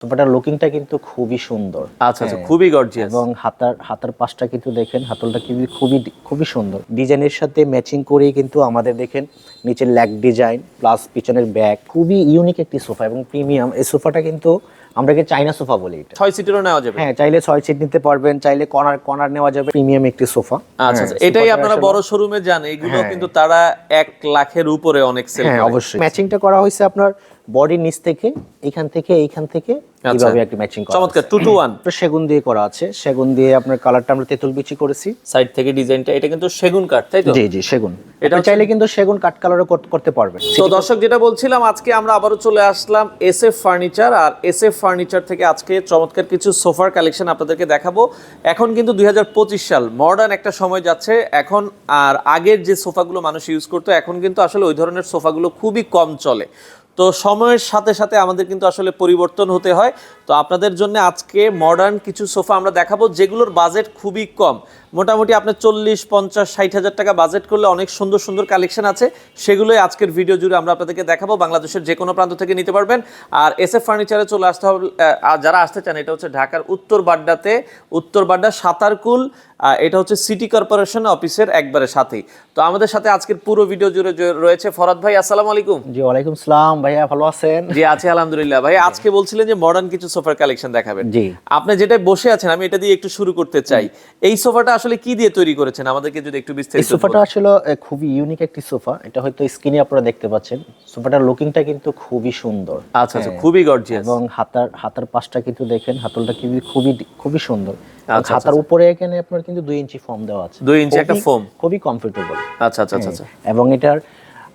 সোফাটার লুকিংটা কিন্তু খুবই সুন্দর। আচ্ছা আচ্ছা, খুবই গর্জিয়াস। এবং হাতার পাশটা কিন্তু দেখেন, হাতলটা কিন্তু খুবই সুন্দর ডিজাইনের সাথে ম্যাচিং করেই কিন্তু আমাদের দেখেন নিচের ল্যাগ ডিজাইন প্লাস পিছনের ব্যাক, খুবই ইউনিক একটি সোফা এবং প্রিমিয়াম। এই সোফাটা কিন্তু আমরা চাইনা সোফা বলি। এটা 6 সিটেরও নেওয়া যাবে। হ্যাঁ, চাইলে 6 সিট নিতে পারবেন, চাইলে কর্নার নেওয়া যাবে। প্রিমিয়াম একটি সোফা। আচ্ছা আচ্ছা, এটাই আপনারা বড় শোরুমে যান, এগুলো কিন্তু তারা 1 লাখের উপরে অনেক সেল করে। হ্যাঁ অবশ্যই। ম্যাচিংটা করা হয়েছে আপনার বডির নিচ থেকে এইখান থেকে এইভাবে একটা ম্যাচিং করা। চমৎকার। 2 to 1 তো সেগুন দিয়ে করা আছে। সেগুন দিয়ে আপনার কালারটা আমরা তেঁতুল বিচি করেছি। সাইড থেকে ডিজাইনটা, এটা কিন্তু সেগুন কাঠ, তাই তো? জি জি, সেগুন। এটা চাইলে কিন্তু সেগুন কাঠ কালারও করতে পারবেন। তো দর্শক, যেটা বলছিলাম, আজকে আমরা আবারো চলে আসলাম এসএফ ফার্নিচার। আর এসএফ ফার্নিচার থেকে আজকে চমৎকার কিছু সোফার কালেকশন আপনাদেরকে দেখাবো। এখন কিন্তু 2025 সাল, মডার্ন একটা সময় যাচ্ছে এখন। আর আগের যে সোফাগুলো মানুষ ইউজ করতো, এখন কিন্তু আসলে ওই ধরনের সোফাগুলো খুবই কম চলে। তো সময়ের সাথে সাথে আমাদের কিন্তু আসলে পরিবর্তন হতে হয়। তো আপনাদের জন্য আজকে মডার্ন কিছু সোফা আমরা দেখাবো, যেগুলোর বাজেট খুবই কম। মোটামুটি আপনার 40, 50, 60 হাজার টাকা বাজেট করলে অনেক সুন্দর সুন্দর কালেকশন আছে। সেগুলোই আজকের ভিডিও জুড়ে আমরা আপনাদেরকে দেখাবো। বাংলাদেশের যে কোনো প্রান্ত থেকে নিতে পারবেন। আর এসএফ ফার্নিচারে চলে আসতে হবে। আর যারা আসতে চান, এটা হচ্ছে ঢাকার উত্তর বাড্ডা সাতারকুল। এটা হচ্ছে সিটি কর্পোরেশন অফিসের একবারে সাথেই। তো আমাদের সাথে আজকের পুরো ভিডিও জুড়ে রয়েছে ফরহাদ ভাই। আসসালামু আলাইকুম। জি ওয়ালাইকুম আসসালাম ভাইয়া, ভালো আছেন? জি আছি আলহামদুলিল্লাহ। ভাই আজকে বলছিলেন যে মডার্ন কিছু সোফার কালেকশন দেখাবেন। জি। আপনি যেটা বসে আছেন, আমি এটা দিয়ে একটু শুরু করতে চাই। এই সোফাটা আসলে কি দিয়ে তৈরি করেছেন, আমাদেরকে যদি একটু বিস্তারিত। এই সোফাটা আসলে খুবই ইউনিক একটি সোফা। এটা হয়তো স্ক্রিনে আপনারা দেখতে পাচ্ছেন। সোফাটার লুকিংটা কিন্তু খুবই সুন্দর। আচ্ছা আচ্ছা, খুবই গর্জিয়াস। এবং হাতার পাশটা কিন্তু দেখেন, হাতলটা কিন্তু খুবই সুন্দর। আচ্ছা, হাতার উপরে এখানে আপনার কিন্তু 2 ইঞ্চি ফোম দেওয়া আছে। 2 ইঞ্চি একটা ফোম, খুবই কমফোর্টেবল। আচ্ছা আচ্ছা আচ্ছা। এবং এটার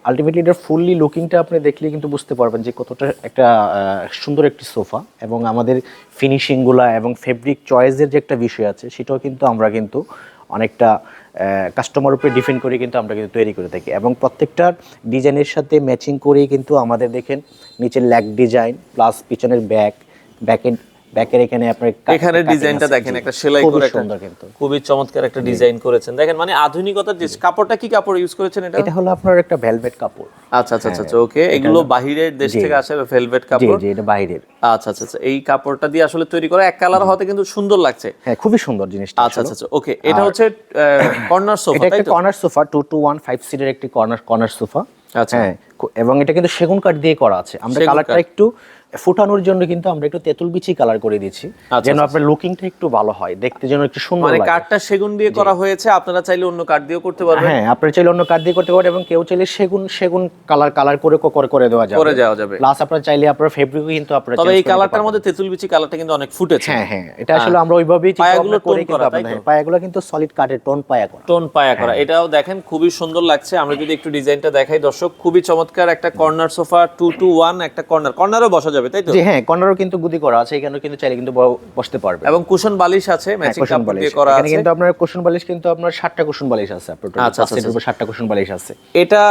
আলটিমেটলি এটার ফুললি লুকিংটা আপনি দেখলে কিন্তু বুঝতে পারবেন যে কতটা একটা সুন্দর একটি সোফা। এবং আমাদের ফিনিশিংগুলা এবং ফেব্রিক চয়েসের যে একটা বিষয় আছে, সেটাও কিন্তু আমরা কিন্তু অনেকটা কাস্টমার উপরে ডিপেন্ড করে কিন্তু আমরা কিন্তু তৈরি করে থাকি। এবং প্রত্যেকটা ডিজাইনের সাথে ম্যাচিং করেই কিন্তু আমাদের দেখেন নিচের ল্যাগ ডিজাইন প্লাস পিছনের ব্যাকের এখানে আপনার এখানে ডিজাইনটা দেখেন, একটা সেলাই করে সুন্দর কিন্তু খুবই চমৎকার একটা ডিজাইন করেছেন। দেখেন মানে আধুনিকতার যে কাপড়টা, কি কাপড় ইউজ করেছেন এটা? এটা হলো আপনার একটা ভেলভেট কাপড়। আচ্ছা আচ্ছা আচ্ছা, ওকে। এগুলো বাহিরের দেশ থেকে আসে ভেলভেট কাপড়। জি জি, এটা বাইরের। আচ্ছা আচ্ছা আচ্ছা, এই কাপড়টা দিয়ে আসলে তৈরি করা, এক কালার হতে কিন্তু সুন্দর লাগছে। হ্যাঁ, খুবই সুন্দর জিনিসটা। আচ্ছা আচ্ছা, ওকে। এটা হচ্ছে কর্নার সোফা, এটা তাই একটা তো? কর্নার সোফা, 2 to 1 5 সিটের একটি কর্নার সোফা। আচ্ছা। হ্যাঁ, এবং এটা কিন্তু সেগুন কাঠ দিয়ে করা আছে। আমরা কালারটা একটু ফুটানোর জন্য কিন্তু আমরা একটু তেঁতুল বিচি কালার করে দিয়েছি, যেন আপনার লুকিংটা একটু ভালো হয়, দেখতে যেন একটু সুন্দর লাগে। মানে কাঠটা সেগুন দিয়ে করা হয়েছে, আপনারা চাইলে অন্য কাঠ দিয়েও করতে পারবেন। হ্যাঁ, আপনারা চাইলে অন্য কাঠ দিয়ে করতে পারেন, এবং কেউ চাইলে সেগুন কালার করে দেওয়া যাবে। প্লাস আপনারা চাইলে আপনার ফেব্রিকও কিন্তু আপনারা, তবে এই কালারটার মধ্যে তেঁতুল বিচি কালারটা কিন্তু অনেক ফুটেছে। হ্যাঁ হ্যাঁ, এটা আসলে আমরা ওইভাবেই পায়াগুলো টোন করা, তাই তো? পায়াগুলো কিন্তু সলিড কাঠের টোন পায়া করা। এটাও দেখেন খুবই সুন্দর লাগছে। আমরা যদি একটু ডিজাইনটা দেখাই দর্শক, খুবই চমৎকার একটা কর্নার সোফা, 2 to 1 একটা কর্নারও বসা যাবে, তাই তো? জি হ্যাঁ, কর্নারও কিন্তু গুদি করা আছে, এখানে কিন্তু চাইলে কিন্তু বসতে পারবে। এবং কুশন বালিশ আছে, ম্যাচিং কাপড় দিয়ে করা আছে। এখানে কিন্তু আপনার কুশন বালিশ কিন্তু আপনার 7টা কুশন বালিশ আছে। আপনার আচ্ছা আচ্ছা, 7টা কুশন বালিশ আছে। এটা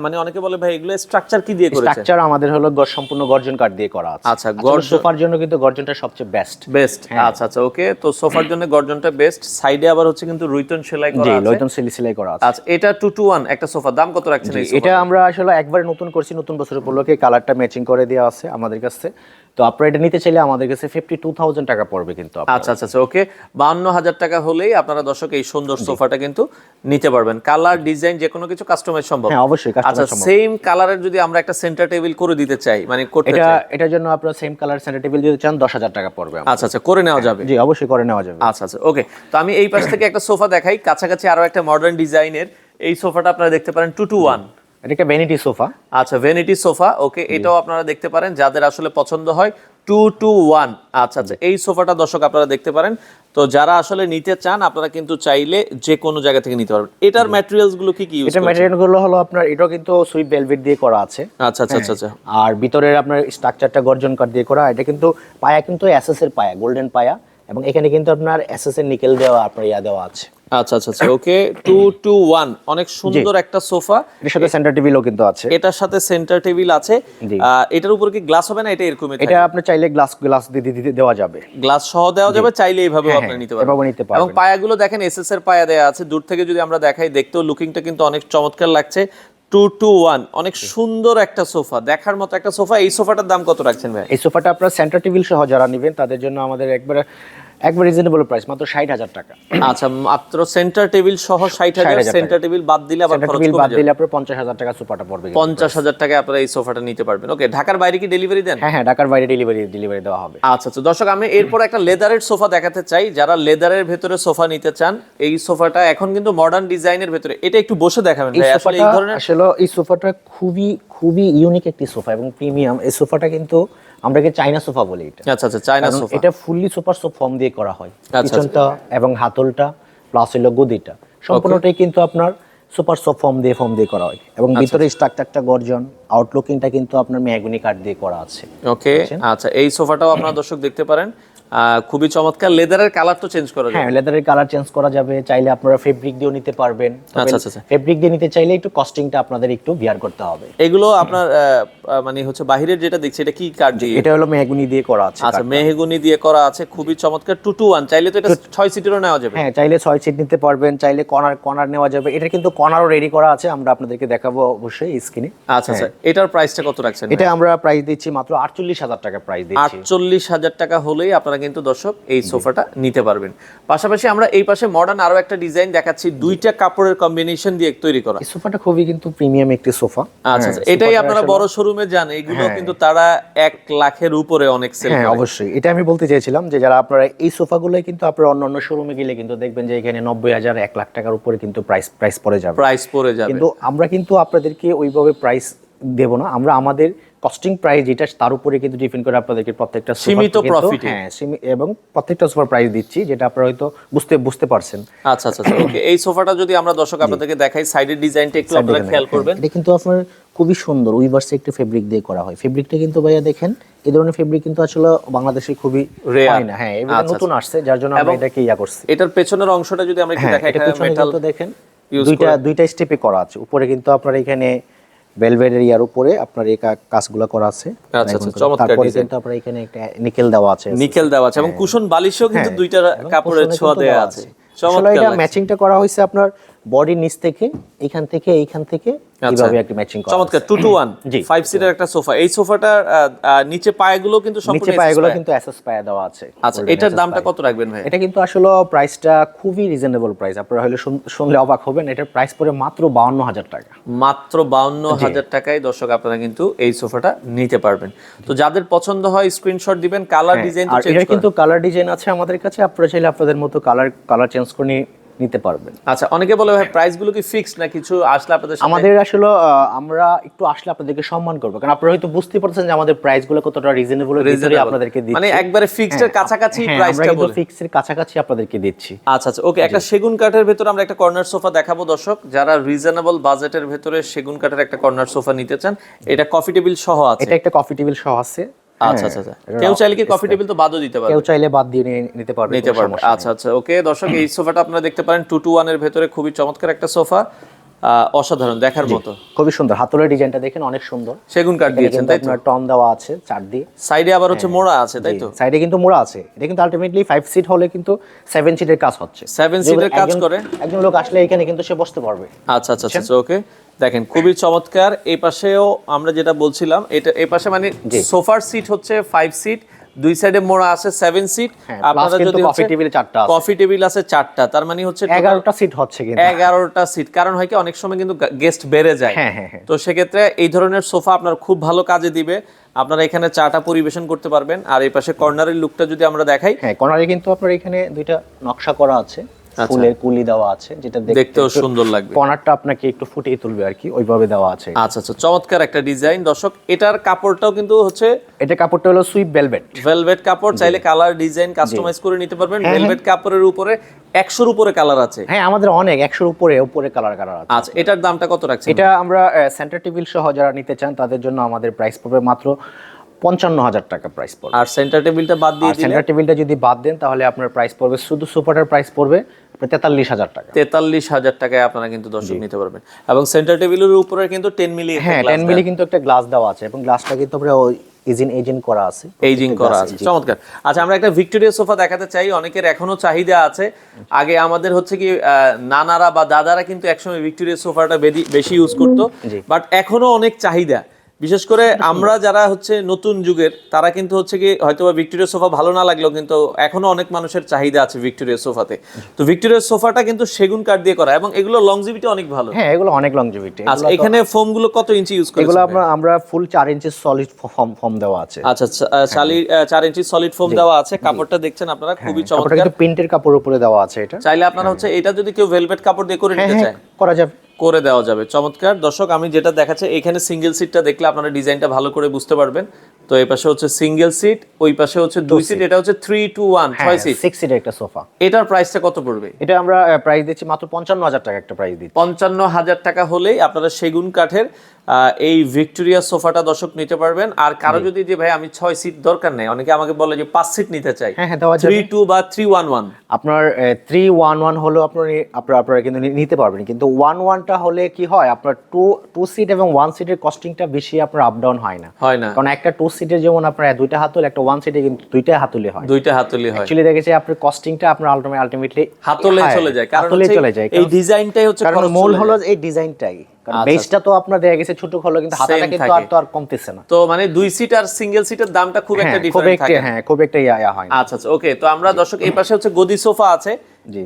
মানে অনেকে বলে ভাই এগুলো স্ট্রাকচার কি দিয়ে করেছে? স্ট্রাকচার আমাদের হলো সম্পূর্ণ গর্জন কাঠ দিয়ে করা আছে। আচ্ছা, সোফার জন্য কিন্তু গর্জনটা সবচেয়ে বেস্ট। আচ্ছা আচ্ছা, ওকে। তো সোফার জন্য গর্জনটা বেস্ট। সাইডে আবার হচ্ছে কিন্তু রুইতন সেলাই করা আছে। জি, রুইতন সেলাই করা আছে। আচ্ছা, এটা 2 to 1 একটা সোফা, দাম কত রাখছেন এই সোফা? এটা আমরা আসলে একবার নতুন করছি, নতুন বছর উপলক্ষে কালারটা ম্যাচিং করে দেওয়া আছে আমাদের কাছে। তো আপনারা এটা নিতে চাইলে আমাদের কাছে 52,000 টাকা পড়বে কিন্তু। আচ্ছা আচ্ছা, ওকে। 52,000 টাকা হলেই আপনারা দর্শক এই সুন্দর সোফাটা কিন্তু নিতে পারবেন। কালার ডিজাইন যে কোনো কিছু কাস্টমাইজ সম্ভব? হ্যাঁ অবশ্যই কাস্টমাইজ সম্ভব। আচ্ছা, সেম কালারের যদি আমরা একটা সেন্টার টেবিল করে দিতে চাই, মানে করতে চাই, এটার জন্য আপনারা সেম কালার সেন্টার টেবিল যদি চান 10,000 টাকা পড়বে। আচ্ছা আচ্ছা, করে নেওয়া যাবে? জি অবশ্যই করে নেওয়া যাবে। আচ্ছা আচ্ছা, ওকে। তো আমি এই পাশ থেকে একটা সোফা দেখাই, কাছাকাছি আরো একটা মডার্ন ডিজাইনের। এই সোফাটা আপনারা দেখতে পারেন 2 to 1। এটা একটা ভ্যানিটি সোফা। আচ্ছা, ভ্যানিটি সোফা, ওকে। এটাও আপনারা দেখতে পারেন, যাদের আসলে পছন্দ হয় 2 to 1। আচ্ছা আচ্ছা, এই সোফাটা দর্শক আপনারা দেখতে পারেন। তো যারা আসলে নিতে চান, আপনারা কিন্তু চাইলে যে কোনো জায়গা থেকে নিতে পারবেন। এটার ম্যাটেরিয়ালস গুলো কি কি ইউজ করেছেন? এটা ম্যাটেরিয়াল গুলো হলো আপনার, এটাও কিন্তু সুইট ভেলভেট দিয়ে করা আছে। আচ্ছা আচ্ছা আচ্ছা। আর ভিতরের আপনার স্ট্রাকচারটা গর্জন কাঠ দিয়ে করা। এটা কিন্তু পায়া কিন্তু এসএস এর পায়া, গোল্ডেন পায়া, এবং এখানে কিন্তু আপনার এসএস এর নিকেল দেওয়া আপনার দেওয়া আছে। আচ্ছা আচ্ছা আচ্ছা, ওকে। 2 to 1 অনেক সুন্দর একটা সোফা। এর সাথে সেন্টার টেবিলও কিন্তু আছে। এটার সাথে সেন্টার টেবিল আছে। এটার উপর কি গ্লাস হবে না? এটা এরকমই থাকে? এটা আপনি চাইলে গ্লাস দিয়ে দেওয়া যাবে, গ্লাস সহ দেওয়া যাবে, চাইলে এইভাবে আপনি নিতে পারবেন। এবং পায়াগুলো দেখেন এসএস এর পায়া দেয়া আছে। দূর থেকে যদি আমরা দেখাই, দেখতেও লুকিংটা কিন্তু অনেক চমৎকার লাগছে। 221 অনেক সুন্দর একটা সোফা, দেখার মতো একটা সোফা। এই সোফাটার দাম কত রাখছেন ভাই? এই সোফাটা আপনার সেন্টার টেবিল সহ যারা নেবেন তাদের জন্য আমাদের একবার রিজনেবল প্রাইস, মাত্র 60,000 টাকা। আচ্ছা, মাত্র সেন্টার টেবিল সহ 60,000। সেন্টার টেবিল বাদ দিলে আবার সেন্টার খরচ টেবিল কমে বাদ যাবে। দিলে আপনার 50,000 টাকা সোফাটা পড়বে। 50,000 টাকায় আপনারা এই সোফাটা নিতে পারবেন। ওকে, ঢাকার বাইরে কি ডেলিভারি দেন? হ্যাঁ, ঢাকার বাইরে ডেলিভারি দেওয়া হবে। আচ্ছা আচ্ছা দর্শক, আমি এরপর একটা লেদারের সোফা দেখাতে চাই। যারা লেদারের ভেতরে সোফা নিতে চান, এই সোফাটা এখন কিন্তু মডার্ন ডিজাইনের ভেতরে, এটা একটু বসে দেখাবেন ভাই। আসলে এই ধরনের এই সোফাটা খুবই ইউনিক একটি সোফা এবং প্রিমিয়াম। এই সোফাটা কিন্তু আমরা চাইনা সোফা বলি এটা। আচ্ছা আচ্ছা, চায়না সোফা। এটা ফুললি সুপার সফট ফর্ম দিয়ে করা হয়। আচ্ছা। পিছনটা এবং হাতলটা প্লাস হলো গদিটা সম্পূর্ণটাই কিন্তু আপনার সুপার সফট ফর্ম দিয়ে করা হয় এবং ভিতরে স্ট্রাকচারটা গর্জন, আউটলুকিংটা কিন্তু আপনার মেহগনি কাঠ দিয়ে করা আছে। ওকে, আচ্ছা, এই সোফাটাও আপনারা দর্শক দেখতে পারেন, খুবই চমৎকার। লেদারের কালার তো চেঞ্জ করা যাবে? হ্যাঁ, লেদারের কালার চেঞ্জ করা যাবে, চাইলে আপনারা ফেব্রিক দিয়েও নিতে পারবেন। আচ্ছা আচ্ছা। ফেব্রিক দিয়ে নিতে চাইলে একটু কস্টিংটা আপনাদের একটু বিয়ার করতে হবে। এগুলো আপনার মানে হচ্ছে বাহিরের যেটা দেখছি, এটা কি কাঠ দিয়ে? এটা হলো মেহগনি দিয়ে করা আছে। আচ্ছা, মেহগনি দিয়ে করা আছে, খুবই চমৎকার। 221 চাইলে তো এটা 6 সিটেরও নেওয়া যাবে? হ্যাঁ, চাইলে 6 সিট নিতে পারবেন, চাইলে কর্নার নেওয়া যাবে। এটা কিন্তু কর্নারও রেডি করা আছে, আমরা আপনাদেরকে দেখাবো অবশ্যই স্ক্রিনে। আচ্ছা আচ্ছা, এটার প্রাইসটা কত রাখছেন? এটা আমরা প্রাইস দিচ্ছি মাত্র 48,000 টাকা প্রাইস দিচ্ছি। 48,000 টাকা হলেই আপনারা কিন্তু দর্শক এই সোফাটা নিতে পারবেন। পাশাপাশি আমরা এই পাশে মডার্ন আরো একটা ডিজাইন দেখাচ্ছি, দুইটা কাপড়ের কম্বিনেশন দিয়ে তৈরি করা। এই সোফাটা খুবই কিন্তু প্রিমিয়াম একটি সোফা। আচ্ছা আচ্ছা, এটাই আপনারা বড় শোরুমে যান, এগুলো কিন্তু তারা 1 লাখের উপরে অনেক সেল করে। হ্যাঁ, অবশ্যই, এটা আমি বলতে চাইছিলাম যে যারা আপনারা এই সোফাগুলো কিন্তু আপনারা অন্যান্য শোরুমে গেলে কিন্তু দেখবেন যে এখানে 90,000 1 লাখ টাকার উপরে কিন্তু প্রাইস পড়ে যাবে। কিন্তু আমরা কিন্তু আপনাদেরকে ওইভাবে প্রাইস দেব না, আমরা আমাদের কস্টিং প্রাইস যেটা তার উপরে কিন্তু ডিপেন্ড করে আপনাদেরকে প্রত্যেকটা সীমিত প্রফিট, হ্যাঁ, এবং প্রত্যেকটা সোফার প্রাইস দিচ্ছি, যেটা আপনারা হয়তো বুঝতে পারছেন। আচ্ছা আচ্ছা ওকে, এই সোফাটা যদি আমরা দর্শক আপনাদেরকে দেখাই, সাইডের ডিজাইনটা একটু আপনারা খেয়াল করবেন। এটা কিন্তু আপনার খুবই সুন্দর উইভার্সে একটা ফেব্রিক দিয়ে করা হয়। ফেব্রিকটা কিন্তু ভাইয়া দেখেন, এই ধরনের ফেব্রিক কিন্তু আসলে বাংলাদেশে খুবই হয় না। হ্যাঁ, এটা নতুন আসছে, যার জন্য আমরা এটাকে করছি। এটার পেছনের অংশটা যদি আমরা একটু দেখাই, এটা মেটাল তো দেখেন, দুইটা স্টেপে করা আছে। উপরে কিন্তু আপনার এখানে ভেলভেট এরিয়ার উপরে আপনার এই কাজগুলো করা আছে। আচ্ছা আচ্ছা, চমৎকার তারপরে ডিজাইন। কিন্তু আপনার এখানে একটা নিকেল দেওয়া আছে এবং কুশন বালিশও কিন্তু দুইটা কাপড়ের ছোঁয়া দেয়া আছে। চমৎকার, এটা ম্যাচিংটা করা হয়েছে আপনার বডির নিচ থেকে এইখান থেকে এইভাবে একটা ম্যাচিং করা। চমৎকার। 221 5 সিটার একটা সোফা। এই সোফাটার নিচে পায়াগুলো কিন্তু সম্পূর্ণ এসএস পায়া দেওয়া আছে। আচ্ছা, এটার দামটা কত রাখবেন ভাই? এটা কিন্তু আসলে প্রাইসটা খুবই রিজনেবল প্রাইস, আপনারা হলে শুনলে অবাক হবেন। এটার প্রাইস পড়ে মাত্র 52,000 টাকা। মাত্র 52,000 টাকায় দর্শক আপনারা কিন্তু এই সোফাটা নিতে পারবেন। তো যাদের পছন্দ হয় স্ক্রিনশট দিবেন। কালার ডিজাইন তো চেঞ্জ করা, এটা কিন্তু কালার ডিজাইন আছে আমাদের কাছে, আপনারা চাইলে আপনাদের মতো কালার চেঞ্জ করে নিতে পারবেন। আচ্ছা, অনেকে বলে ভাই প্রাইসগুলো কি ফিক্সড না কিছু আসলে আপনাদের সাথে? আমাদের আসলে আমরা একটু আসলে আপনাদেরকে সম্মান করব, কারণ আপনারা হয়তো বুঝতে পারছেন যে আমাদের প্রাইসগুলো কতটা রিজনেবল আপনাদেরকে দিচ্ছি। মানে একবারে ফিক্সড এর কাছাকাছি প্রাইসটা বলে, আমরা ফিক্সড এর কাছাকাছি আপনাদেরকে দিচ্ছি। আচ্ছা আচ্ছা ওকে, একটা সেগুন কাঠের ভেতরে আমরা একটা কর্নার সোফা দেখাবো দর্শক। যারা রিজনেবল বাজেটের ভেতরে সেগুন কাঠের একটা কর্নার সোফা নিতে চান, এটা কফি টেবিল সহ আছে। এটা একটা কফি টেবিল সহ আছে। আচ্ছা আচ্ছা, কেউ চাইলে কি কফি টেবিল তো বাদও দিতে পারবে? কেউ চাইলে বাদ দিয়ে নিতে পারবে। আচ্ছা আচ্ছা ওকে দর্শক, এই সোফাটা আপনারা দেখতে পারেন 221 এর ভেতরে, খুবই চমৎকার একটা সোফা, অসাধারণ, দেখার মতো, খুবই সুন্দর। হাতলের ডিজাইনটা দেখেন, অনেক সুন্দর। সেগুন কাঠ দিয়েছেন তাই তো? আপনার টন দেওয়া আছে চার দিয়ে, সাইডে আবার হচ্ছে মোড়া আছে তাই তো? সাইডে কিন্তু মোড়া আছে। এটা কিন্তু আলটিমেটলি 5 সিট হলে কিন্তু 7 সিটের কাজ হচ্ছে। 7 সিটের কাজ করে একজন লোক আসলে এখানে কিন্তু সে বসতে পারবে। আচ্ছা আচ্ছা আচ্ছা ওকে, দেখেন খুবই চমৎকার। এই পাশেও আমরা যেটা বলছিলাম, এটা এই পাশে মানে সোফার সিট হচ্ছে 5 সিট, দুই সাইডে মোড়া আছে 7 সিট। আপনারা যদি কফি টেবিল 4টা আছে, কফি টেবিল আছে 4টা, তার মানে হচ্ছে 11টা সিট হচ্ছে কিন্তু 11টা সিট। কারণ হয় কি অনেক সময় কিন্তু গেস্ট বেড়ে যায়, তো সেক্ষেত্রে এই ধরনের সোফা আপনার খুব ভালো কাজে দিবে। আপনারা এখানে চাটা পরিবেশন করতে পারবেন। আর এই পাশে কর্নারের লুকটা যদি আমরা দেখাই, হ্যাঁ, কর্নারে কিন্তু আপনার এখানে দুইটা নকশা করা আছে, ফুলের কুলি দেওয়া আছে, যেটা দেখতেও সুন্দর লাগবে। কর্নারটা আপনাকে একটু ফুটিয়ে তুলবে আর কি, ওইভাবে দেওয়া আছে। আচ্ছা আচ্ছা, চমৎকার একটা ডিজাইন দর্শক। এটার কাপড়টাও কিন্তু হচ্ছে, এটা কাপড়টা হলো সুইপ ভেলভেট কাপড়, চাইলে কালার ডিজাইন কাস্টমাইজ করে নিতে পারবেন। ভেলভেট কাপড়ের উপরে 100-র উপরে কালার আছে। হ্যাঁ, আমাদের অনেক 100-র উপরে কালার আছে। আচ্ছা, এটার দামটা কত রাখছেন? এটা আমরা সেন্টার টেবিল সহ যারা নিতে চান তাদের জন্য আমাদের প্রাইস পড়বে মাত্র 55,000 টাকা প্রাইস পড়বে। আর সেন্টার টেবিলটা বাদ দিয়ে দিলে, সেন্টার টেবিলটা যদি বাদ দেন তাহলে আপনার প্রাইস পড়বে, শুধু সোফাটার প্রাইস পড়বে 43,000 টাকা। 43,000 টাকায় আপনারা কিন্তু দর্শক নিতে পারবেন। এবং সেন্টার টেবিলের উপরে কিন্তু 10 মিলি, হ্যাঁ 10 মিলি কিন্তু একটা গ্লাস দেওয়া আছে, এবং গ্লাসটা কিন্তু আমরা ওই এজিং করা আছে, এইজিং করা আছে, চমৎকার। আচ্ছা, আমরা একটা ভিক্টোরিয়া সোফা দেখাতে চাই, অনেকের এখনো চাহিদা আছে। আগে আমাদের হচ্ছে কি নানারা বা দাদারা কিন্তু একসময় ভিক্টোরিয়া সোফাটা বেশি ইউজ করতো, বাট এখনো অনেক চাহিদা। বিশেষ করে আমরা যারা হচ্ছে নতুন যুগের, তারা কিন্তু হচ্ছে কি হয়তো বা ভিক্টোরিয়া সোফা ভালো না লাগলেও কিন্তু এখনো অনেক মানুষের চাহিদা আছে ভিক্টোরিয়া সোফাতে। তো ভিক্টোরিয়া সোফাটা কিন্তু সেগুন কাঠ দিয়ে করা এবং এগুলো লংজিভিটি অনেক ভালো। হ্যাঁ, এগুলো অনেক লংজিভিটি। আচ্ছা, এখানে ফোম গুলো কত ইঞ্চি ইউজ করেছেন? এগুলো আমরা ফুল 4 ইঞ্চি সলিড ফোম দেওয়া আছে। আচ্ছা, 4 ইঞ্চি সলিড ফোম দেওয়া আছে। কাপড়টা দেখছেন আপনারা, খুবই চমৎকার। কিন্তু প্রিন্টের কাপড়ের উপরে দেওয়া আছে এটা। চাইলে আপনারা হচ্ছে এটা যদি কেউ ভেলভেট কাপড় দিয়ে করে নিতে চায়, করা যাবে, করে দেওয়া যাবে। চমৎকার। দর্শক, আমি যেটা দেখাচ্ছি এখানে সিঙ্গেল সিটটা দেখলে আপনারা ডিজাইনটা ভালো করে বুঝতে পারবেন। তো এই পাশে হচ্ছে সিঙ্গেল সিট, ওই পাশে হচ্ছে 2 সিট, এটা হচ্ছে 3 to 1 6 সিট, 6 সিটের একটা সোফা। এটার প্রাইসটা কত পড়বে? এটা আমরা প্রাইস দিচ্ছি মাত্র 55,000 টাকা একটা প্রাইস দিচ্ছি। 55,000 টাকা হলেই আপনারা সেগুন কাঠের এই ভিক্টোরিয়া সোফাটা দর্শক নিতে পারবেন। আর কারো যদি যে ভাই আমি 6 সিট দরকার নেই, অনেকে আমাকে বলে যে 5 সিট নিতে চাই, হ্যাঁ দেওয়া যাবে। 3-2 বা 3-1-1, আপনার 3-1-1 হলো আপনারা কিন্তু নিতে পারবেন। কিন্তু 1-1টা হলে কি হয়, আপনার 2 সিট এবং 1 সিটের কস্টিংটা বেশি আপনার আপ ডাউন হয় না। কারণ একটা 2 সিটের যেমন আপনার 2টা হাতল, একটা 1 সিটে কিন্তু 2টা হাতলি হয়। 2টা হাতলি হয়। অ্যাকচুয়ালি দেখেছি আপনার কস্টিংটা আপনার আলটিমেটলি হাতলে চলে যায়, কারণ এই ডিজাইনটাই হচ্ছে কারণ মূল হলো এই ডিজাইনটাই। কারণ বেসটা তো আপনার দেখা গেছে ছোট হলো, কিন্তু হাতাটা কিন্তু আর কমতেছে না। তো মানে 2 সিট আর সিঙ্গেল সিটের দামটা খুব একটা ডিফারেন্ট থাকে। হ্যাঁ, খুব একটা ইয়া হয় না। আচ্ছা, ওকে। তো আমরা দর্শক এই পাশে হচ্ছে গদি সোফা আছে,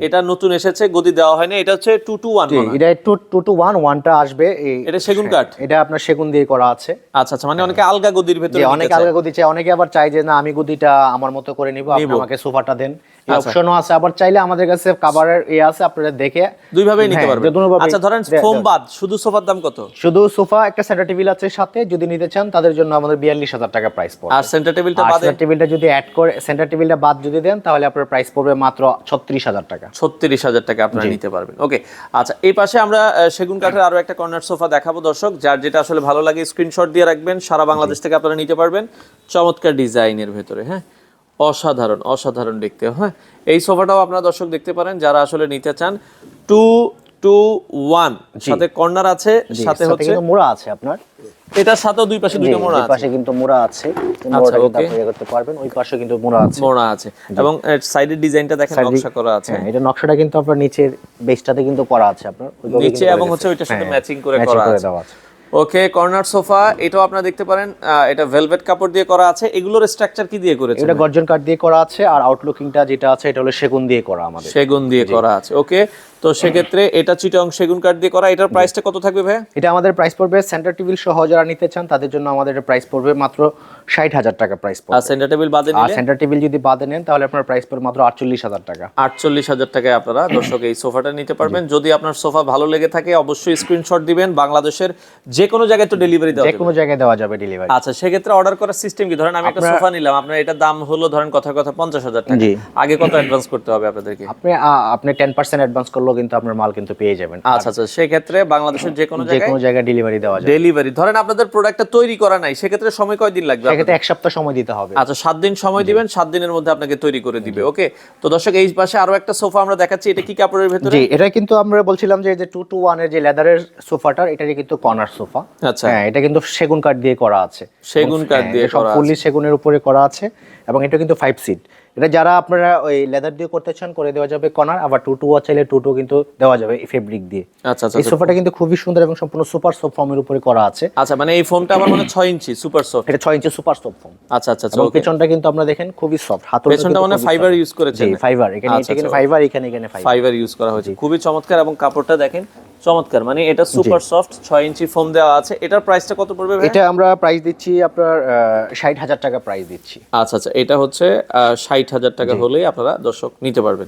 এটা নতুন এসেছে, গদি দেওয়া হয়নি, এটা হচ্ছে 2 to 1। এটা 2 to 1, 1টা আসবে। এটা সেগুন কাঠ, এটা আপনার সেগুন দিয়ে করা আছে। আচ্ছা, মানে অনেকে আলগা গদির ভিতরে, অনেকে আলগা গদি চায়, অনেকে আবার চায় যে না আমি গদিটা আমার মতো করে নিব, আপনি আমাকে সোফাটা দেন, এই অপশনও আছে। আবার চাইলে আমাদের কাছে কভারের আছে, আপনারা দেখে দুই ভাবেই নিতে পারবেন। আচ্ছা, ধরেন ফোম বাদ, শুধু সোফার দাম কত? শুধু সোফা একটা সেন্টার টেবিল আছে সাথে, যদি নিতে চান তাদের জন্য আমাদের 42,000 টাকা প্রাইস পড়বে। আর সেন্টার টেবিলটা বাদে, সেন্টার টেবিলটা যদি অ্যাড করে, সেন্টার টেবিলটা বাদ যদি দেন, তাহলে আপনার প্রাইস পড়বে মাত্র 36,000 টাকা। 36,000 টাকা আপনারা নিতে পারবেন। ওকে, আচ্ছা, এই পাশে আমরা সেগুন কাঠের আরো একটা কর্নার সোফা দেখাবো দর্শক। যার যেটা আসলে ভালো লাগে স্ক্রিনশট দিয়ে রাখবেন, সারা বাংলাদেশ থেকে আপনারা নিতে পারবেন। চমৎকার ডিজাইনের ভেতরে, হ্যাঁ, অসাধারণ দেখতে। হ্যাঁ, এই সোফাটাও আপনারা দর্শক দেখতে পারেন যারা আসলে নিতে চান। 2 to 1 সাথে কর্নার আছে, সাথে হচ্ছে কিন্তু মোড়া আছে আপনার, এটার সাথেও দুই পাশে দুটো মোড়া আছে। এই পাশে কিন্তু মোড়া আছে, আচ্ছা, ওকে, করতে পারবেন। ওই পাশে কিন্তু মোড়া আছে এবং সাইডের ডিজাইনটা দেখেন, নকশা করা আছে। হ্যাঁ, এটা নকশাটা কিন্তু আপনার নিচের বেসটাতে কিন্তু করা আছে, আপনার নিচে এবং হচ্ছে ওইটার সাথে ম্যাচিং করে করা আছে। ওকে, কর্নার সোফা এটাও আপনারা দেখতে পারেন, এটা ভেলভেট কাপড় দিয়ে করা আছে। এগুলোর স্ট্রাকচার কি দিয়ে করেছে? এটা গর্জন কাঠ দিয়ে করা আছে, আর আউটলুকিংটা যেটা আছে এটা হলো সেগুন দিয়ে করা, আমাদের সেগুন দিয়ে করা আছে। ওকে, তো সেক্ষেত্রে এটা চিটং সেগুন কাঠ দিয়ে করা, এটার প্রাইসটা কত থাকবে ভাই? এটা আমাদের প্রাইস পড়বে, সেন্টার টেবিল সহ যারা নিতে চান তাদের জন্য আমাদের প্রাইস পড়বে মাত্র 60,000 টাকা প্রাইস পড়বে। আর সেন্টার টেবিল বাদে নিলে, আর সেন্টার টেবিল যদি বাদে নেন তাহলে আপনার প্রাইস পড়বে মাত্র 48,000 টাকা। 48,000 টাকায় আপনারা দর্শক এই সোফাটা নিতে পারবেন। যদি আপনার সোফা ভালো লেগে থাকে অবশ্যই স্ক্রিনশট দিবেন। বাংলাদেশের যে কোনো জায়গায় তো ডেলিভারি দেওয়া যে কোনো জায়গায় দেওয়া যাবে ডেলিভারি। আচ্ছা, সেক্ষেত্রে অর্ডার করার সিস্টেম কি? ধরেন আমি একটা সোফা নিলাম, আপনার এটা দাম হলো ধরেন কথা 50,000 টাকা, আগে কত অ্যাডভান্স করতে হবে আপনাদেরকে? আপনি 10% অ্যাডভান্স করলেও কিন্তু আপনার মাল কিন্তু পেয়ে যাবেন। আচ্ছা, সেক্ষেত্রে বাংলাদেশের যে কোনো জায়গায় ডেলিভারি দেওয়া যাবে। ডেলিভারি ধরেন আপনাদের প্রোডাক্টটা তৈরি করা নাই, সেক্ষেত্রে সময় কয়দিন লাগবে? সেক্ষেত্রে 1 সপ্তাহ সময় দিতে হবে। আচ্ছা, 7 দিন সময় দিবেন, 7 দিনের মধ্যে আপনাকে তৈরি করে দিবে। ওকে, তো দর্শক এই পাশে আরো একটা সোফা আমরা দেখাচ্ছি, এটা কি কাপড়ের ভেতরে? জি, এটা কিন্তু আমরা বলছিলাম যে 2 to 1 এর যে লেদারের সোফাটা, এটারই কিন্তু কর্নার সোফা। আচ্ছা, হ্যাঁ, এটা কিন্তু সেগুন কাঠ দিয়ে করা আছে, সেগুন কাঠ দিয়ে করা আছে, ফুললি সেগুনের উপরে করা আছে। এবং এটা কিন্তু 5 সিট। এটা যারা আপনারা ওই লেদার দিয়ে করতে চান করে দেওয়া যাবে কর্নার, আবার 2 to 1 চাইলে 2 to কিন্তু দেওয়া যাবে ফেব্রিক দিয়ে। আচ্ছা, এই সোফাটা কিন্তু খুবই সুন্দর এবং সম্পূর্ণ সুপার সফট ফর্মের উপরে করা আছে। আচ্ছা, মানে এই ফোমটা আমার মনে 6 ইঞ্চি সুপার সফট। এটা 6 ইঞ্চি সুপার সফট ফর্ম। আচ্ছা, এবং পেছনটা কিন্তু আপনারা দেখেন খুবই সফট, হাতল পেছনটা মানে ফাইবার ইউজ করেছেন? জি, ফাইবার। এখানে ফাইবার, এখানে ফাইবার ইউজ করা হয়েছে, খুবই চমৎকার। এবং কাপড়টা দেখেন চমৎকার, মানে এটা সুপার সফট, 6 ইঞ্চি ফোম দেওয়া আছে। এটার প্রাইসটা কত পড়বে ভাই? এটা আমরা প্রাইস দিচ্ছি আপনার 60,000 টাকা প্রাইস দিচ্ছি। আচ্ছা, এটা হচ্ছে 60,000 টাকা হলেই আপনারা দর্শক নিতে পারবেন।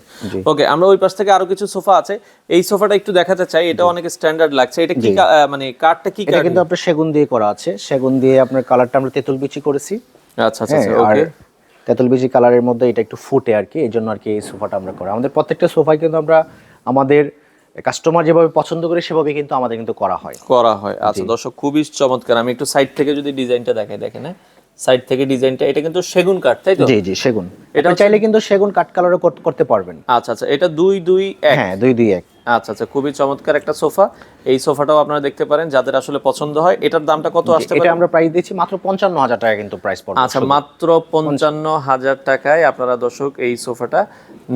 ওকে, আমরা ওই পাশ থেকে আরো কিছু সোফা আছে, এই সোফাটা একটু দেখাতে চাই। এটা অনেক স্ট্যান্ডার্ড লাগছে। এটা কি মানে কাঠটা কি কাঠ? এটা কিন্তু আপনার সেগুন দিয়ে করা আছে, সেগুন দিয়ে আপনার কালারটা আমরা তেঁতুল বিচি করেছি। আচ্ছা, ওকে, তেঁতুল বিচি কালারের মধ্যে এটা একটু ফুটে আর কি, এইজন্য আর কি এই সোফাটা আমরা করা। আমাদের প্রত্যেকটা সোফায় কিন্তু আমরা আমাদের কাস্টমার যেভাবে পছন্দ করে সেভাবে কিন্তু আমাদের কিন্তু করা হয়। আচ্ছা, দর্শক খুবই চমৎকার। আমি একটু সাইড থেকে যদি ডিজাইনটা দেখাই, দেখেন, হ্যাঁ, সাইড থেকে ডিজাইনটা, এটা কিন্তু সেগুন কাঠ, তাই তো? জি জি সেগুন, এটা এটা চাইলে কিন্তু সেগুন কাঠ কালারও করতে পারবেন। আচ্ছা আচ্ছা, এটা 2-2-1। হ্যাঁ 2-2-1। আচ্ছা আচ্ছা, খুবই চমৎকার একটা সোফা। এই সোফাটাও আপনারা দেখতে পারেন, যাদের আসলে পছন্দ হয়। এটার দামটা কত আসতে পারে? এটা আমরা প্রাইস দিচ্ছি মাত্র 55,000 টাকা কিন্তু প্রাইস পড়বে। আচ্ছা, মাত্র 55,000 টাকায় আপনারা দর্শক এই সোফাটা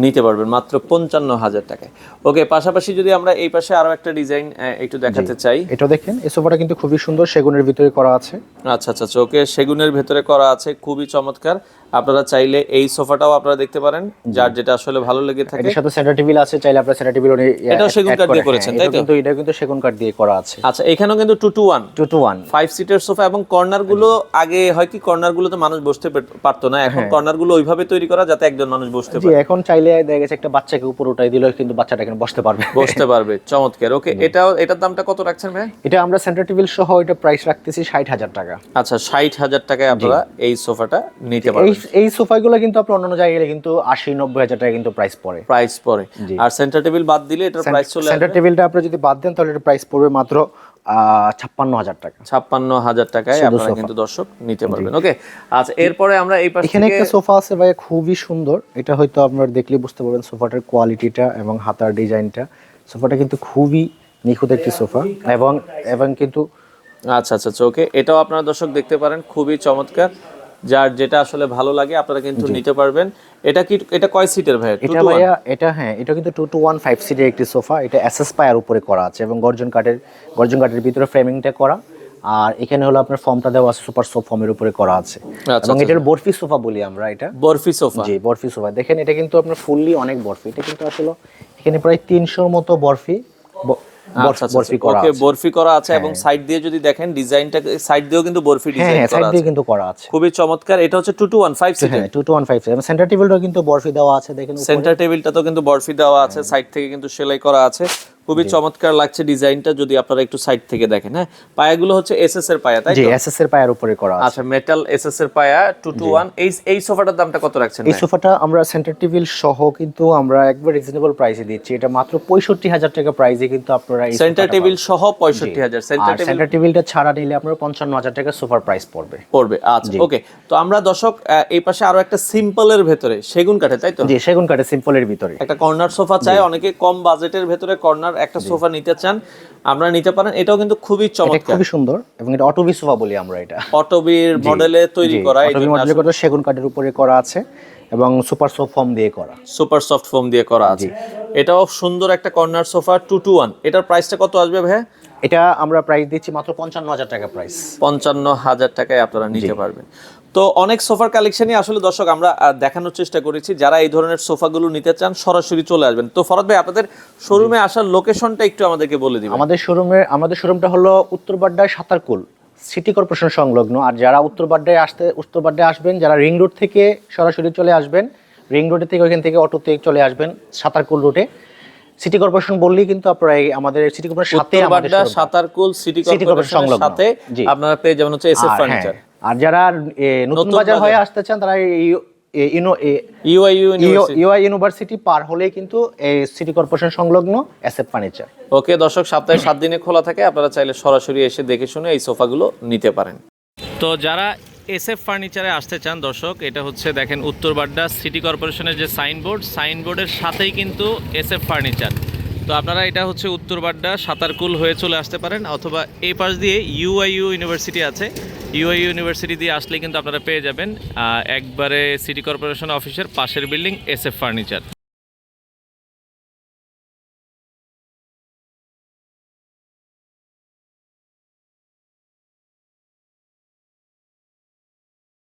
নিতে পারবেন, মাত্র 55,000 টাকায়। ওকে, পাশাপাশি যদি আমরা এই পাশে আরো একটা ডিজাইন একটু দেখাতে চাই, এটা দেখেন, এই সোফাটা কিন্তু খুবই সুন্দর, সেগুনের ভিতরে করা আছে। আচ্ছা আচ্ছা আচ্ছা, ওকে, সেগুনের ভেতরে করা আছে, খুবই চমৎকার। আপনারা চাইলে এই সোফাটাও আপনারা দেখতে পারেন, যার যেটা আসলে ভালো লেগে থাকে। এর সাথে সেন্টার টেবিল আছে, চাইলে আপনারা সেন্টার টেবিল এটাও সেগুন কাঠ দিয়ে করেছেন, তাই তো? এটা কিন্তু সেগুন কাঠ দিয়ে করা আছে। আচ্ছা, এখানেও কিন্তু 2-to-1 2-to-1 5 সিটের সোফা, এবং কর্নার গুলো আগে হয় কি কর্নার গুলোতে মানুষ বসতে পারতো না, এখন কর্নার গুলো ওইভাবে তৈরি করা যাতে একজন মানুষ বসতে জি, পারে। এখন চাইলে দেখা গেছে একটা বাচ্চাকে উপর উঠাই দিলেও কিন্তু বাচ্চাটা এখানে বসতে পারবে। বসতে পারবে, চমৎকার। ওকে, এটার দামটা কত রাখছেন ভাই? এটা আমরা সেন্টার টেবিল সহ এটা প্রাইস রাখতেছি 60,000 টাকা। আচ্ছা, 60,000 টাকায় আপনারা এই সোফাটা নিতে পারবেন। এই সোফাগুলো কিন্তু আপনার অন্যান্য জায়গায় গেলে কিন্তু 80-90,000 টাকা কিন্তু প্রাইস পড়ে। আর সেন্টার টেবিল বাদ দিলে এটার প্রাইস চলে সেন্টার টেবিলটা আপনি যদি বাদ দেন তাহলে এর প্রাইস পড়বে মাত্র 56,000 টাকা। 56,000 টাকায় আপনারা কিন্তু দর্শক নিতে পারবেন। ওকে, আচ্ছা, এরপরে আমরা এই পাশে এখানে একটা সোফা আছে ভাই, খুবই সুন্দর। এটা হয়তো আপনারা দেখলে বুঝতে পারবেন সোফাটার কোয়ালিটিটা এবং হাতার ডিজাইনটা। সোফাটা কিন্তু খুবই নিখুঁত একটি সোফা, এবং কিন্তু আচ্ছা আচ্ছা আচ্ছা, ওকে, এটাও আপনারা দর্শক দেখতে পারেন, খুবই চমৎকার। যার যেটা আসলে ভালো লাগে আপনারা কিন্তু নিতে পারবেন। এটা কয় সিটের ভাই? এটা ভাইয়া, এটা কিন্তু 2-to-1 5 সিটের একটি সোফা। এটা এসএস পায়ার উপরে করা আছে এবং গর্জন কাঠের ভিতরে ফ্রেমিংটা করা। আর এখানে হলো আপনার ফর্মটা দেওয়া আছে, সুপার সফট ফর্মের উপরে করা আছে। এবং এটার বরফি সোফা বলি আমরা। এটা বরফি সোফা। জি, বরফি সোফা। দেখেন, এটা কিন্তু আপনার ফুললি অনেক বরফি। এটা কিন্তু আসলে এখানে প্রায় 300 মতো বরফি করা আছে। বরফি করা আছে, এবং সাইড দিয়ে যদি দেখেন ডিজাইনটা, সাইড দিয়েও কিন্তু বরফি ডিজাইন করা আছে। সাইড দিয়ে কিন্তু করা আছে, খুবই চমৎকার। এটা হচ্ছে 2-to-1 5 সিট। হ্যাঁ 2-to-1 5 সিট। এবং সেন্টার টেবিলটাও কিন্তু বরফি দেওয়া আছে, দেখেন সেন্টার টেবিলটাতেও কিন্তু বরফি দেওয়া আছে, সাইড থেকে কিন্তু সেলাই করা আছে। খুবই চমৎকার লাগছে ডিজাইনটা, যদি আপনারা একটু সাইড থেকে দেখেন। হ্যাঁ, পায়াগুলো হচ্ছে এসএস এর পায়া, তাই তো? জি, এসএস এর পায়ার উপরে করা আছে। আচ্ছা, মেটাল এসএস এর পায়া 2-to-1। এই সোফাটার দামটা কত রাখছেন? এই সোফাটা আমরা সেন্টার টেবিল সহ কিন্তু আমরা একবার রিজনেবল প্রাইসে দিচ্ছি। এটা মাত্র 65,000 টাকা প্রাইসে কিন্তু আপনারা এই সেন্টার টেবিল সহ 65,000। সেন্টার টেবিলটা ছাড়া নিলে আপনারা 55,000 টাকা সোফার প্রাইস পড়বে। আচ্ছা, ওকে। তো আমরা দর্শক এই পাশে আরো একটা সিম্পলের ভেতরে সেগুন কাঠে, তাই তো? জি, সেগুন কাঠে সিম্পলের ভিতরে একটা কর্নার সোফা চাই, অনেকে কম বাজেটের ভেতরে কর্নার একটা সোফা নিতে চান, আমরা নিতে পারেন। এটাও কিন্তু খুবই চমৎকার, খুবই সুন্দর। এবং এটা অটোবি সোফা বলি আমরা। এটা অটোবির মডেলে তৈরি করা, অটোবি মডেলে করা, সেগুন কাঠের উপরে করা আছে এবং সুপার সফট ফোম দিয়ে করা, সুপার সফট ফোম দিয়ে করা আছে। এটাও সুন্দর একটা কর্নার সোফা 2-to-1। এটার প্রাইসটা কত আসবে ভাই? এটা আমরা প্রাইস দিচ্ছি মাত্র 55,000 টাকা প্রাইস। 55,000 টাকায় আপনারা নিতে পারবেন। তো অনেক সোফার কালেকশনই আসলে দর্শক আমরা দেখানোর চেষ্টা করেছি। যারা এই ধরনের সোফাগুলো নিতে চান সরাসরি চলে আসবেন। তো ফরহাদ ভাই, আপনাদের শোরুমে আসার লোকেশনটা একটু আমাদেরকে বলে দিবেন। আমাদের শোরুমটা হলো উত্তরবাড্ডায় সাতারকুল সিটি কর্পোরেশন সংলগ্ন। আর যারা উত্তরবাড্ডায় আসবেন, যারা রিং রোড থেকে সরাসরি চলে আসবেন, রিং রোডে থেকে ওইখান থেকে অটোতে চলে আসবেন সাতারকুল রুটে। সিটি কর্পোরেশন বললেই কিন্তু আপনারা আমাদের সিটি কর্পোরেশনের সাথে আমাদের সাতারকুল সিটি কর্পোরেশনের সাথে আপনারা পেয়ে যাবেন হচ্ছে এসএফ ফার্নিচার। আর যারা নতুন বাজার হয়ে আসতে চান, তারা ইউআই ইউনিভার্সিটি পার হলেই কিন্তু এই সিটি কর্পোরেশন সংলগ্ন এসএফ ফার্নিচার। ওকে দর্শক, সপ্তাহে 7 দিনে খোলা থাকে, আপনারা চাইলে সরাসরি এসে দেখে শুনে এই সোফাগুলো নিতে পারেন। তো যারা এসএফ ফার্নিচারে আসতে চান দর্শক, এটা হচ্ছে দেখেন উত্তরবাড্ডা সিটি কর্পোরেশনের যে সাইনবোর্ডের সাথেই কিন্তু এসএফ ফার্নিচার। তো আপনারা এটা হচ্ছে উত্তরবাড্ডা সাতারকুল হয়ে চলে আসতে পারেন, অথবা এই পাশ দিয়ে ইউআইইউ ইউনিভার্সিটি আছে, ইউআইইউ ইউনিভার্সিটি দিয়ে আসলে কিন্তু আপনারা পেয়ে যাবেন একবারে সিটি কর্পোরেশন অফিসের পাশের বিল্ডিং এসএফ ফার্নিচার।